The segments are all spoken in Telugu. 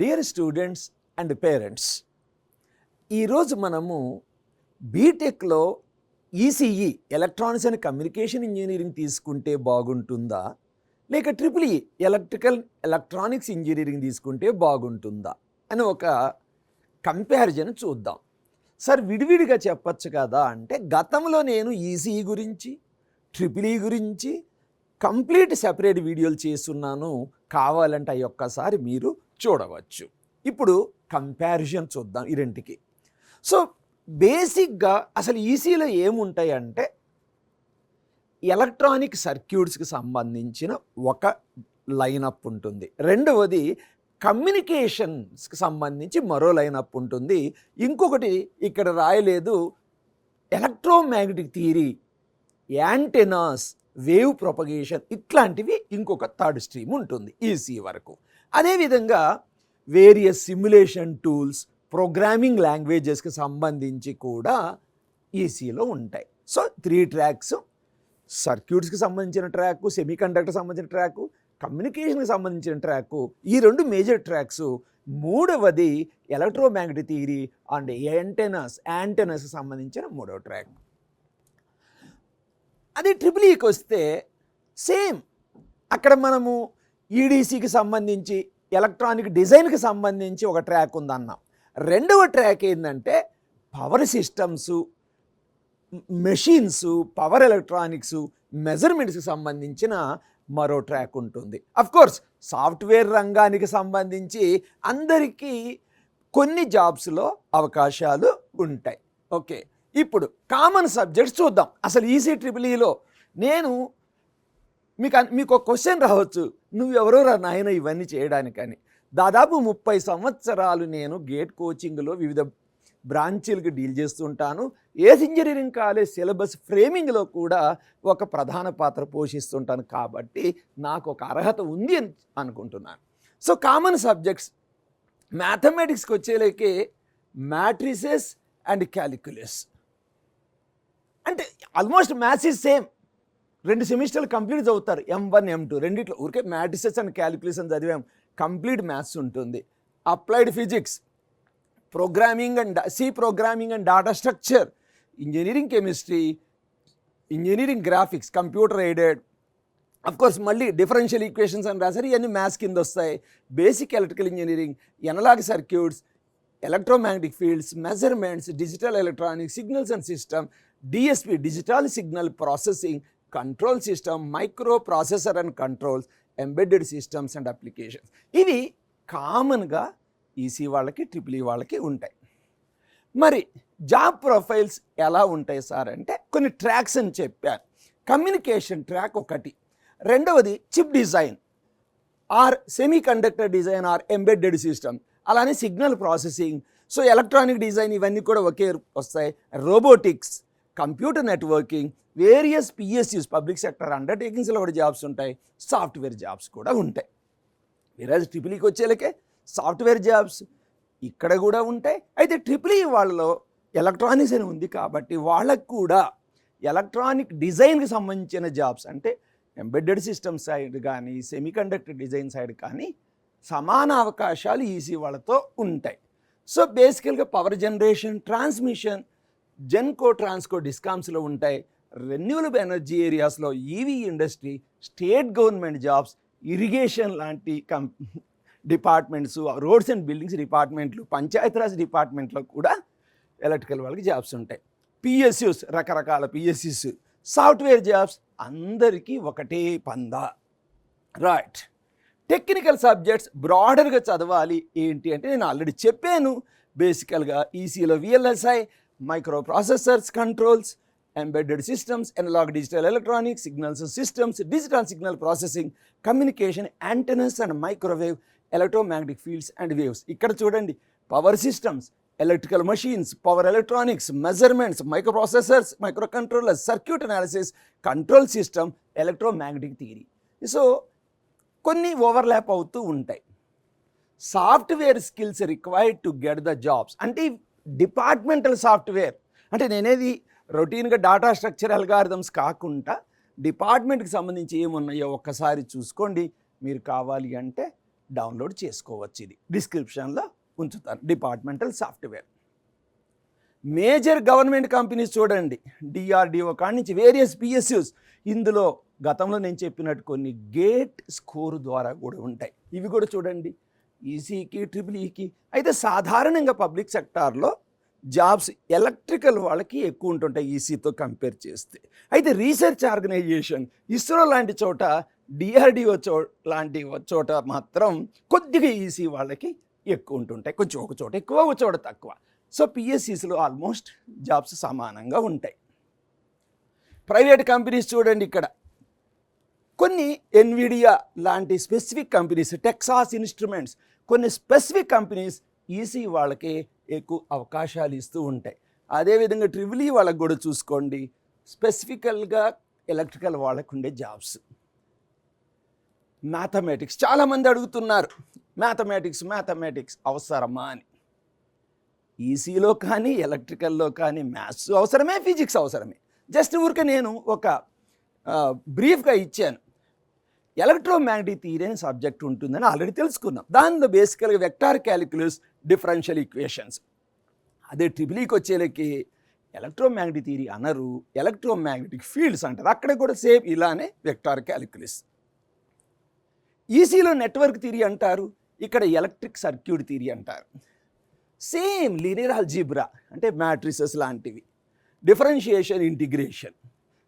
డియర్ స్టూడెంట్స్ అండ్ పేరెంట్స్, ఈరోజు మనము బీటెక్లో ECE electronics and communication engineering తీసుకుంటే బాగుంటుందా, లేక ట్రిపుల్ ఎలక్ట్రికల్ ఎలక్ట్రానిక్స్ ఇంజనీరింగ్ తీసుకుంటే బాగుంటుందా అని ఒక కంపారిజన్ చూద్దాం. సార్ విడివిడిగా చెప్పచ్చు కదా అంటే, గతంలో నేను ఈసీఈ గురించి ట్రిపుల్ ఈ గురించి కంప్లీట్ సెపరేట్ వీడియోలు చేస్తున్నాను, కావాలంటే అవి ఒక్కసారి మీరు చూడవచ్చు. ఇప్పుడు కంపారిజన్ చూద్దాం ఈ రెంటికి. సో బేసిక్గా అసలు ఈసీలో ఏముంటాయి అంటే, ఎలక్ట్రానిక్ సర్క్యూట్స్కి సంబంధించిన ఒక లైనప్ ఉంటుంది. రెండవది కమ్యూనికేషన్స్కి సంబంధించి మరో లైనప్ ఉంటుంది. ఇంకొకటి ఇక్కడ రాయలేదు, electromagnetic theory, antennas, wave propagation, ఇట్లాంటివి ఇంకొక థర్డ్ స్ట్రీమ్ ఉంటుంది ఈసీ వరకు. అదేవిధంగా వేరియస్ సిమ్యులేషన్ టూల్స్, ప్రోగ్రామింగ్ లాంగ్వేజెస్కి సంబంధించి కూడా ఈసీలో ఉంటాయి. సో 3 ట్రాక్స్, సర్క్యూట్స్కి సంబంధించిన ట్రాక్, సెమీకండక్టర్ సంబంధించిన ట్రాక్, కమ్యూనికేషన్కి సంబంధించిన ట్రాక్, ఈ 2 మేజర్ ట్రాక్స్. మూడవది ఎలక్ట్రోమాగ్నెటిక్ థియరీ అండ్ యాంటెనాస్కి సంబంధించిన మూడవ ట్రాక్. అది ట్రిపుల్ ఈకి వస్తే సేమ్, అక్కడ మనము ఈడీసీకి సంబంధించి ఎలక్ట్రానిక్ డిజైన్కి సంబంధించి ఒక ట్రాక్ ఉందన్నాం. రెండవ ట్రాక్ ఏంటంటే power systems, machines, power electronics, మెజర్మెంట్స్కి సంబంధించిన మరో ట్రాక్ ఉంటుంది. అఫ్కోర్స్ సాఫ్ట్వేర్ రంగానికి సంబంధించి అందరికీ కొన్ని జాబ్స్లో అవకాశాలు ఉంటాయి. ఓకే, ఇప్పుడు కామన్ సబ్జెక్ట్స్ చూద్దాం. అసలు ఈసీ ట్రిపుల్ ఈలో నేను మీకు ఒక క్వశ్చన్ రావచ్చు, నువ్వెవరో రా నాయన ఇవన్నీ చేయడానికని. దాదాపు 30 సంవత్సరాలు నేను గేట్ కోచింగ్లో వివిధ బ్రాంచీలకు డీల్ చేస్తుంటాను. ఏస్ ఇంజనీరింగ్ కాలేజ్ సిలబస్ ఫ్రేమింగ్లో కూడా ఒక ప్రధాన పాత్ర పోషిస్తుంటాను. కాబట్టి నాకు ఒక అర్హత ఉంది అని అనుకుంటున్నాను. సో కామన్ సబ్జెక్ట్స్, మ్యాథమెటిక్స్కి వచ్చేలేకే మ్యాట్రిసెస్ అండ్ క్యాలిక్యులస్, అంటే ఆల్మోస్ట్ మ్యాథ్స్ ఈజ్ సేమ్. 2 సెమిస్టర్లు కంప్లీట్ చదువుతారు, M1 M2 రెండిట్లో. ఊరికే మ్యాట్రిసెస్ అండ్ క్యాలిక్యులస్ అని చదివాం, కంప్లీట్ మ్యాథ్స్ ఉంటుంది. Applied physics, programming and programming and data structure, engineering chemistry, engineering graphics, computer aided, of course మళ్ళీ డిఫరెన్షియల్ ఈక్వేషన్స్ అని రాశారు, ఇవన్నీ మ్యాథ్స్ కింద వస్తాయి. Basic electrical engineering, analogue circuits, electromagnetic fields, measurements, digital electronics, signals and system, DSP, digital signal processing, control system, micro processor and controls, embedded systems and applications. ఇవి కామన్గా ఈసీ వాళ్ళకి ట్రిపుల్ ఈ వాళ్ళకి ఉంటాయి. మరి జాబ్ ప్రొఫైల్స్ ఎలా ఉంటాయి సార్ అంటే, కొన్ని ట్రాక్స్ అని చెప్పాను. కమ్యూనికేషన్ ట్రాక్ ఒకటి, రెండవది chip design or semiconductor design or embedded system, అలానే signal processing, so electronic design, ఇవన్నీ కూడా ఒకే వస్తాయి. Robotics, computer networking, various PSUs, public sector అండర్టేకింగ్స్లో కూడా జాబ్స్ ఉంటాయి. సాఫ్ట్వేర్ జాబ్స్ కూడా ఉంటాయి. వేరే ట్రిపుల్ ఈకి వచ్చేలకే సాఫ్ట్వేర్ జాబ్స్ ఇక్కడ కూడా ఉంటాయి. అయితే ట్రిపుల్ ఈ వాళ్ళలో ఎలక్ట్రానిక్స్ అని ఉంది కాబట్టి వాళ్ళకు కూడా ఎలక్ట్రానిక్ డిజైన్కి సంబంధించిన జాబ్స్, అంటే ఎంబెడెడ్ సిస్టమ్ సైడ్ కానీ సెమీకండక్టర్ డిజైన్ సైడ్ కానీ సమాన అవకాశాలు ఈసీ వాళ్ళతో ఉంటాయి. సో బేసికల్గా power generation, transmission, Genco, Transco, డిస్కామ్స్లో ఉంటాయి. రెన్యూవబుల్ ఎనర్జీ ఏరియాస్లో EV industry, state government jobs, irrigation లాంటి డిపార్ట్మెంట్స్, రోడ్స్ అండ్ బిల్డింగ్స్ డిపార్ట్మెంట్లు, పంచాయతీరాజ్ డిపార్ట్మెంట్లో కూడా ఎలక్ట్రికల్ వాళ్ళకి జాబ్స్ ఉంటాయి. పిఎస్యూస్, రకరకాల పిఎస్యూస్, సాఫ్ట్వేర్ జాబ్స్, అందరికీ ఒకటే పందా. రైట్, టెక్నికల్ సబ్జెక్ట్స్ బ్రాడర్గా చదవాలి ఏంటి అంటే, నేను ఆల్రెడీ చెప్పాను. బేసికల్గా ఈసీలో VLSI, micro processors, controls, embedded systems, analog digital electronics, signals systems, digital signal processing, communication, antennas and microwave, electromagnetic fields and waves. ఇక్కడ చూడండి, power systems, electrical machines, power electronics, measurements, micro processors, micro controllers, circuit analysis, control system, electromagnetic theory. So కొన్ని ఓవర్లాప్ అవుతూ ఉంటాయి. Software skills required to get the jobs, అంటే డిపార్ట్మెంటల్ సాఫ్ట్వేర్, అంటే నేనేది రొటీన్గా డాటా స్ట్రక్చర్ అల్గారిథమ్స్ కాకుండా డిపార్ట్మెంట్కి సంబంధించి ఏమున్నాయో ఒక్కసారి చూసుకోండి. మీరు కావాలి అంటే డౌన్లోడ్ చేసుకోవచ్చు. ఇది డిస్క్రిప్షన్లో ఉంచుతాను. Departmental software. Major government companies చూడండి, డిఆర్డిఓ కాడి నుంచి వేరియస్ పిఎస్యూస్. ఇందులో గతంలో నేను చెప్పినట్టు కొన్ని గేట్ స్కోర్ ద్వారా కూడా ఉంటాయి. ఇవి కూడా చూడండి, ఈసీకి ట్రిపుల్ ఈకి. అయితే సాధారణంగా పబ్లిక్ సెక్టార్లో జాబ్స్ ఎలక్ట్రికల్ వాళ్ళకి ఎక్కువ ఉంటుంటాయి ఈసీతో కంపేర్ చేస్తే. అయితే రీసెర్చ్ ఆర్గనైజేషన్ ఇస్రో లాంటి చోట, డిఆర్డిఓ లాంటి చోట మాత్రం కొద్దిగా ఈసీ వాళ్ళకి ఎక్కువ ఉంటుంటాయి. కొంచెం ఒక చోట ఎక్కువ, ఒక చోట తక్కువ. సో పిఎస్సిస్లో ఆల్మోస్ట్ జాబ్స్ సమానంగా ఉంటాయి. ప్రైవేట్ కంపెనీస్ చూడండి, ఇక్కడ కొన్ని ఎన్విడియా లాంటి స్పెసిఫిక్ కంపెనీస్, టెక్సాస్ ఇన్స్ట్రుమెంట్స్, కొన్ని స్పెసిఫిక్ కంపెనీస్ ఈసీ వాళ్ళకి ఎక్కువ అవకాశాలు ఇస్తూ ఉంటాయి. అదేవిధంగా ట్రిపుల్ ఈ వాళ్ళకి కూడా చూసుకోండి, స్పెసిఫికల్గా ఎలక్ట్రికల్ వాళ్ళకు ఉండే జాబ్స్. మ్యాథమెటిక్స్ చాలామంది అడుగుతున్నారు, మ్యాథమెటిక్స్ అవసరమా అని. ఈసీలో కానీ ఎలక్ట్రికల్లో కానీ మ్యాథ్స్ అవసరమే, ఫిజిక్స్ అవసరమే. జస్ట్ ఊరికే నేను ఒక బ్రీఫ్గా ఇచ్చాను. ఎలక్ట్రోమాగ్నెటిక్ థియరీ అనే సబ్జెక్ట్ ఉంటుందని ఆల్రెడీ తెలుసుకున్నాం. దానిలో బేసికల్గా వెక్టార్ క్యాలిక్యులస్, డిఫరెన్షియల్ ఈక్వేషన్స్. అదే ట్రిపుల్ ఈకి వచ్చేలకి ఎలక్ట్రోమాగ్నెటిక్ థియరీ అనరు, ఎలక్ట్రోమాగ్నెటిక్ ఫీల్డ్స్ అంటారు. అక్కడ కూడా సేమ్ ఇలానే వెక్టార్ క్యాలిక్యులస్. ఈసీలో నెట్వర్క్ థియరీ అంటారు, ఇక్కడ ఎలక్ట్రిక్ సర్క్యూట్ థియరీ అంటారు. సేమ్ లీనియర్ ఆల్జీబ్రా అంటే మ్యాట్రిసెస్ లాంటివి. Differentiation, integration.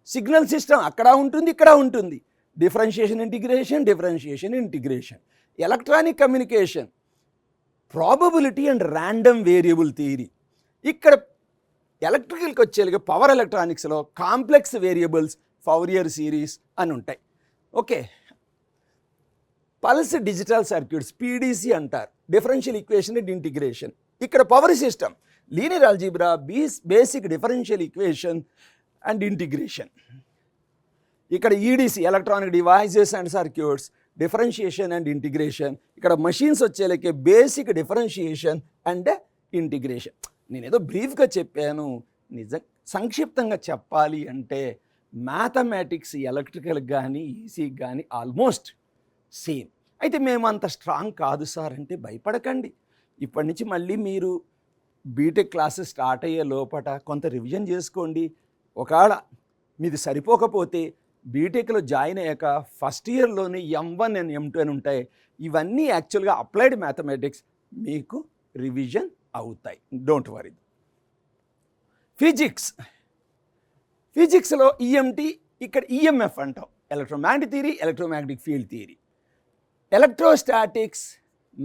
సిగ్నల్ సిస్టమ్ అక్కడ ఉంటుంది, ఇక్కడ ఉంటుంది. Differentiation integration. Electronic communication, probability and random variable theory. ఇక్కడ ఎలక్ట్రికల్కి వచ్చేలాగా power ఎలక్ట్రానిక్స్లో complex variables, Fourier series అని ఉంటాయి. Okay, pulse digital circuits, PDC అంటారు. Differential equation and integration. ఇక్కడ power system, linear algebra, basic differential equation and integration. ఇక్కడ EDC, electronic devices and circuits, differentiation and integration. ఇక్కడ మషీన్స్ వచ్చేలకే బేసిక్ డిఫరెన్షియేషన్ అండ్ ఇంటిగ్రేషన్. నేనేదో బ్రీఫ్గా చెప్పాను, సంక్షిప్తంగా చెప్పాలి అంటే మ్యాథమెటిక్స్ ఎలక్ట్రికల్ కానీ ఈసీకి కానీ ఆల్మోస్ట్ సేమ్. అయితే మేము అంత స్ట్రాంగ్ కాదు సార్ అంటే భయపడకండి. ఇప్పటి నుంచి మళ్ళీ మీరు బీటెక్ క్లాసెస్ స్టార్ట్ అయ్యే లోపల కొంత రివిజన్ చేసుకోండి. ఒకవేళ మీది సరిపోకపోతే బీటెక్లో జాయిన్ అయ్యాక ఫస్ట్ ఇయర్లోనే M1 అండ్ M2 అని ఉంటాయి. ఇవన్నీ యాక్చువల్గా అప్లైడ్ మ్యాథమెటిక్స్ మీకు రివిజన్ అవుతాయి, డోంట్ వరీ. ఫిజిక్స్లో ఈఎంటీ, ఇక్కడ ఈఎంఎఫ్ అంటాం, electromagnetic theory, electromagnetic field theory. Electrostatics,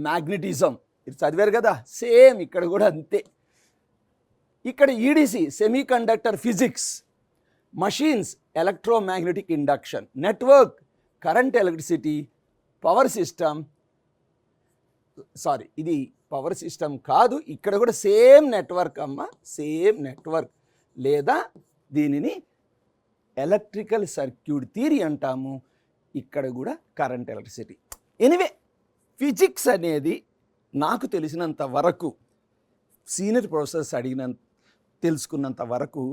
magnetism, ఇది చదివారు కదా, సేమ్ ఇక్కడ కూడా అంతే. ఇక్కడ EDC, semi conductor physics. Machines, electromagnetic induction. Network, current electricity. Power system, ఇది పవర్ సిస్టమ్ కాదు, ఇక్కడ కూడా సేమ్ నెట్వర్క్ అమ్మ, సేమ్ నెట్వర్క్. లేదా దీనిని ఎలక్ట్రికల్ సర్క్యూట్ థియరీ అంటాము. ఇక్కడ కూడా కరెంట్ ఎలక్ట్రిసిటీ. ఎనివే, ఫిజిక్స్ అనేది నాకు తెలిసినంత వరకు, సీనియర్ ప్రొఫెసర్స్ తెలుసుకున్నంత వరకు,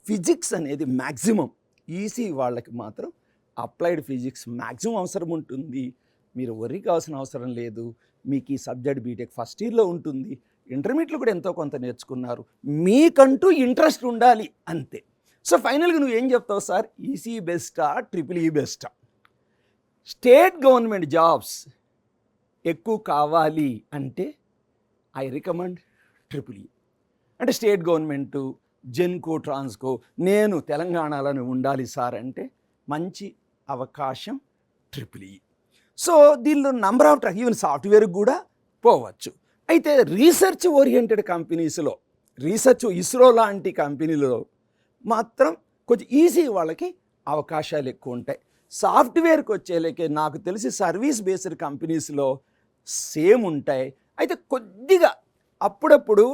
ఫిజిక్స్ అనేది మ్యాక్సిమం ఈసీ వాళ్ళకి మాత్రం అప్లైడ్ ఫిజిక్స్ మ్యాక్సిమం అవసరం ఉంటుంది. మీరు worry కావాల్సిన అవసరం లేదు. మీకు ఈ సబ్జెక్ట్ బీటెక్ ఫస్ట్ ఇయర్లో ఉంటుంది, ఇంటర్మీడియట్లో కూడా ఎంతో కొంత నేర్చుకున్నారు. మీకంటూ ఇంట్రెస్ట్ ఉండాలి అంతే. సో ఫైనల్గా నువ్వు ఏం చెప్తావు sir, EC బెస్టా, triple E బెస్టా? State government jobs ఎక్కువ కావాలి అంటే ఐ రికమెండ్ ట్రిపుల్ ఈ. అంటే స్టేట్ గవర్నమెంటు, జెన్కో, ట్రాన్స్కో, నేను తెలంగాణలోనే ఉండాలి సార్ అంటే మంచి అవకాశం ట్రిపుల్ ఈ. సో దీనిలో నంబర్ ఆఫ్ ఈవెన్ సాఫ్ట్వేర్ కూడా పోవచ్చు. అయితే రీసెర్చ్ ఓరియంటెడ్ కంపెనీస్లో, ఇస్రో లాంటి కంపెనీలో మాత్రం కొంచెం ఈజీ వాళ్ళకి అవకాశాలు ఎక్కువ ఉంటాయి. సాఫ్ట్వేర్కి వచ్చేలేకే నాకు తెలిసి సర్వీస్ బేస్డ్ కంపెనీస్లో సేమ్ ఉంటాయి. అయితే కొద్దిగా అప్పుడప్పుడు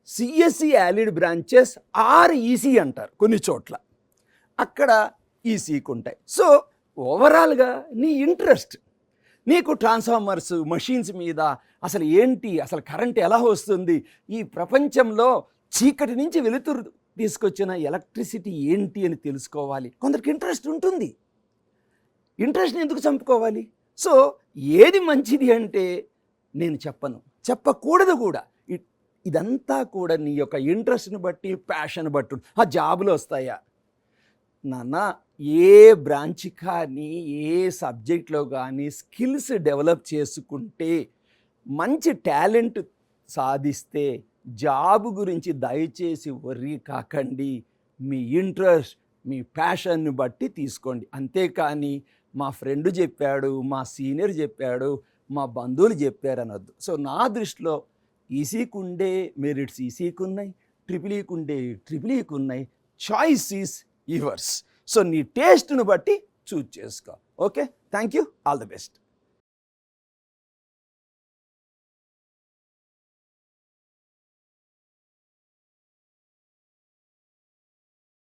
సిఎస్సి యాలిడ్ బ్రాంచెస్ ఈసీ అంటారు కొన్ని చోట్ల, అక్కడ ఈసీకి ఉంటాయి. సో ఓవరాల్గా నీ ఇంట్రెస్ట్, నీకు ట్రాన్స్ఫార్మర్స్, మషీన్స్ మీద అసలు ఏంటి, అసలు కరెంట్ ఎలా వస్తుంది, ఈ ప్రపంచంలో చీకటి నుంచి వెలుతురు తీసుకొచ్చిన ఎలక్ట్రిసిటీ ఏంటి అని తెలుసుకోవాలి. కొందరికి ఇంట్రెస్ట్ ఉంటుంది. ఇంట్రెస్ట్ని ఎందుకు చంపుకోవాలి? సో ఏది మంచిది అంటే నేను చెప్పను, చెప్పకూడదు కూడా. ఇదంతా కూడా నీ యొక్క ఇంట్రెస్ట్ని బట్టి, ప్యాషన్ బట్టి ఆ జాబులు వస్తాయా నాన్న? ఏ బ్రాంచ్ కానీ, ఏ సబ్జెక్ట్లో కానీ స్కిల్స్ డెవలప్ చేసుకుంటే, మంచి టాలెంట్ సాధిస్తే జాబ్ గురించి దయచేసి వర్రీ కాకండి. మీ ఇంట్రెస్ట్, మీ ప్యాషన్ను బట్టి తీసుకోండి. అంతేకాని మా ఫ్రెండ్ చెప్పాడు, మా సీనియర్ చెప్పాడు, మా బంధువులు చెప్పారు అనొద్దు. సో నా దృష్టిలో ఈసీకి ఉండే మెరిట్స్ ఈసీకి ఉన్నాయి, ట్రిపుల్ ఉండే ట్రిపుల్ ఉన్నాయి. Choice is yours. సో నీ టేస్ట్ను బట్టి చూజ్ చేసుకో. Okay, thank you, all the best.